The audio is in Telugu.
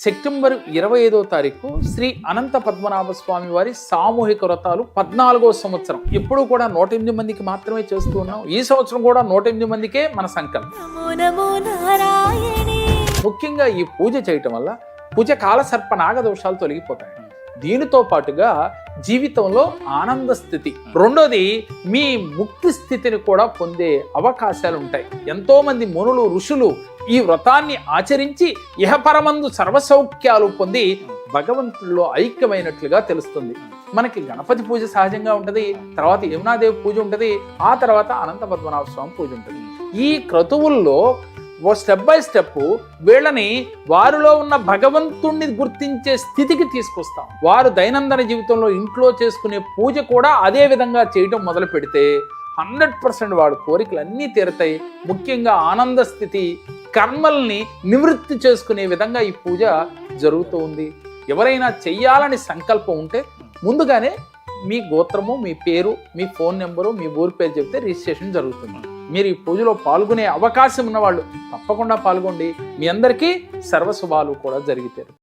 సెప్టెంబర్ 25వ తారీఖు శ్రీ అనంత పద్మనాభ స్వామి వారి సామూహిక వ్రతాలు 14వ సంవత్సరం. ఎప్పుడు కూడా 108 మందికి మాత్రమే చేస్తూ ఉన్నాం. ఈ సంవత్సరం కూడా 108 మందికే మన సంకల్పం. ముఖ్యంగా ఈ పూజ చేయటం వల్ల పూజ కాల సర్ప నాగదోషాలు తొలగిపోతాయి. దీనితో పాటుగా జీవితంలో ఆనంద స్థితి, రెండోది మీ ముక్తి స్థితిని కూడా పొందే అవకాశాలు ఉంటాయి. ఎంతో మంది మునులు ఋషులు ఈ వ్రతాన్ని ఆచరించి ఇహపరమందు సర్వసౌఖ్యాలు పొంది భగవంతుల్లో ఐక్యమైనట్లుగా తెలుస్తుంది. మనకి గణపతి పూజ సహజంగా ఉంటుంది, తర్వాత యమునాదేవి పూజ ఉంటుంది, ఆ తర్వాత అనంత పద్మనాభ స్వామి పూజ ఉంటుంది. ఈ క్రతువుల్లో ఓ స్టెప్ బై స్టెప్ వీళ్ళని వారిలో ఉన్న భగవంతుణ్ణి గుర్తించే స్థితికి తీసుకొస్తాం. వారు దైనందిన జీవితంలో ఇంట్లో చేసుకునే పూజ కూడా అదే విధంగా చేయడం మొదలు పెడితే 100% వాడు కోరికలు అన్నీ తీరుతాయి. ముఖ్యంగా ఆనంద స్థితి, కర్మల్ని నివృత్తి చేసుకునే విధంగా ఈ పూజ జరుగుతూ ఉంది. ఎవరైనా చెయ్యాలని సంకల్పం ఉంటే ముందుగానే మీ గోత్రము, మీ పేరు, మీ ఫోన్ నెంబరు, మీ ఊరి పేరు చెప్తే రిజిస్ట్రేషన్ జరుగుతుంది. మీరు ఈ పూజలో పాల్గొనే అవకాశం ఉన్నవాళ్ళు తప్పకుండా పాల్గొండి. మీ అందరికీ సర్వశుభాలు కూడా జరిగితే